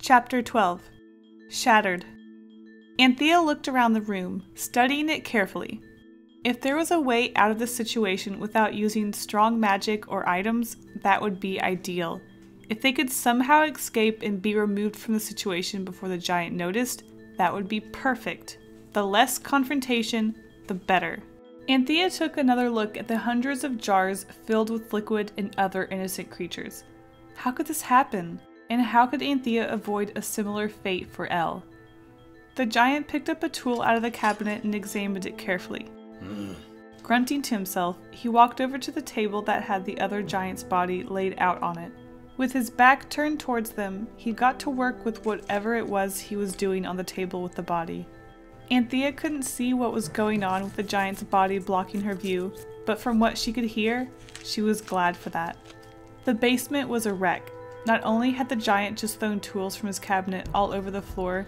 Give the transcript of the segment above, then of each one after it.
Chapter 12. Shattered. Anthea looked around the room, studying it carefully. If there was a way out of the situation without using strong magic or items, that would be ideal. If they could somehow escape and be removed from the situation before the giant noticed, that would be perfect. The less confrontation, the better. Anthea took another look at the hundreds of jars filled with liquid and other innocent creatures. How could this happen? And how could Anthea avoid a similar fate for Elle? The giant picked up a tool out of the cabinet and examined it carefully. Grunting to himself, he walked over to the table that had the other giant's body laid out on it. With his back turned towards them, he got to work with whatever it was he was doing on the table with the body. Anthea couldn't see what was going on with the giant's body blocking her view, but from what she could hear, she was glad for that. The basement was a wreck. Not only had the giant just thrown tools from his cabinet all over the floor,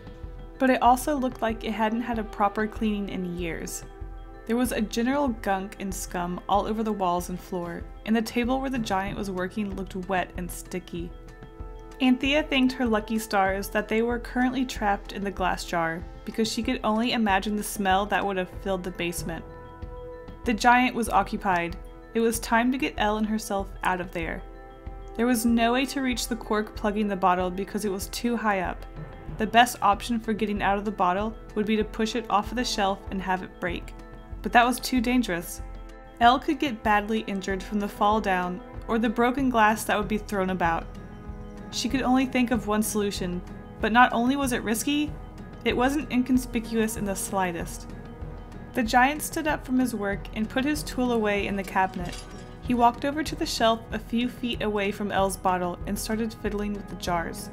but it also looked like it hadn't had a proper cleaning in years. There was a general gunk and scum all over the walls and floor, and the table where the giant was working looked wet and sticky. Anthea thanked her lucky stars that they were currently trapped in the glass jar, because she could only imagine the smell that would have filled the basement. The giant was occupied. It was time to get Elle and herself out of there. There was no way to reach the cork plugging the bottle because it was too high up. The best option for getting out of the bottle would be to push it off of the shelf and have it break. But that was too dangerous. Elle could get badly injured from the fall down or the broken glass that would be thrown about. She could only think of one solution, but not only was it risky, it wasn't inconspicuous in the slightest. The giant stood up from his work and put his tool away in the cabinet. He walked over to the shelf a few feet away from Elle's bottle and started fiddling with the jars.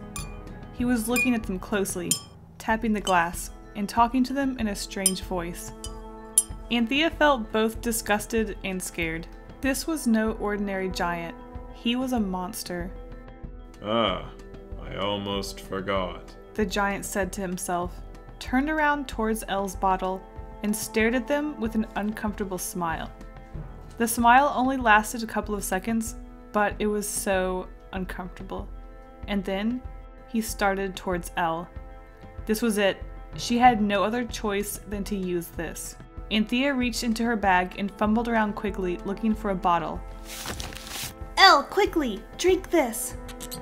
He was looking at them closely, tapping the glass, and talking to them in a strange voice. Anthea felt both disgusted and scared. This was no ordinary giant. He was a monster. I almost forgot, the giant said to himself, turned around towards Elle's bottle, and stared at them with an uncomfortable smile. The smile only lasted a couple of seconds, but it was so uncomfortable. And then, he started towards Elle. This was it. She had no other choice than to use this. Anthea reached into her bag and fumbled around quickly, looking for a bottle. Elle, quickly! Drink this!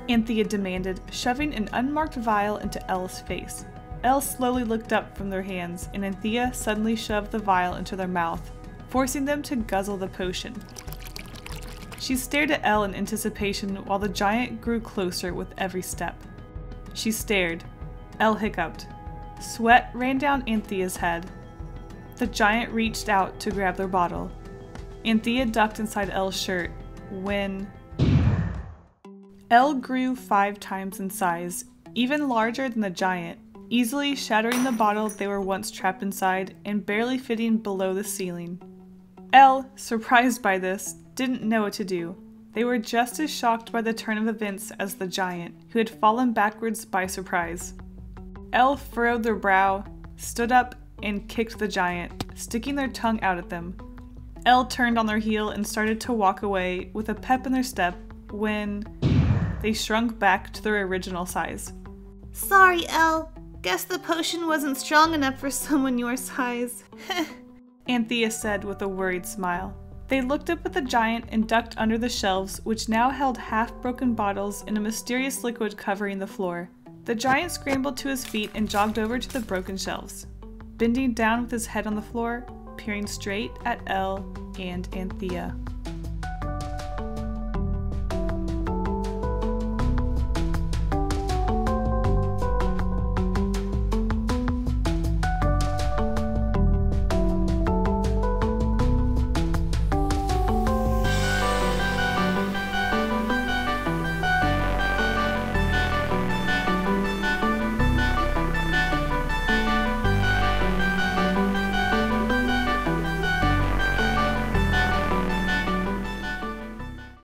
Anthea demanded, shoving an unmarked vial into Elle's face. Elle slowly looked up from their hands, and Anthea suddenly shoved the vial into their mouth, forcing them to guzzle the potion. She stared at Elle in anticipation while the giant grew closer with every step. She stared. Elle hiccuped. Sweat ran down Anthea's head. The giant reached out to grab their bottle. Anthea ducked inside Elle's shirt when Elle grew 5 times in size, even larger than the giant, easily shattering the bottle they were once trapped inside and barely fitting below the ceiling. Elle, surprised by this, didn't know what to do. They were just as shocked by the turn of events as the giant, who had fallen backwards by surprise. Elle furrowed their brow, stood up, and kicked the giant, sticking their tongue out at them. Elle turned on their heel and started to walk away with a pep in their step when they shrunk back to their original size. Sorry, Elle. Guess the potion wasn't strong enough for someone your size. Anthea said with a worried smile. They looked up at the giant and ducked under the shelves, which now held half-broken bottles and a mysterious liquid covering the floor. The giant scrambled to his feet and jogged over to the broken shelves, bending down with his head on the floor, peering straight at Elle and Anthea.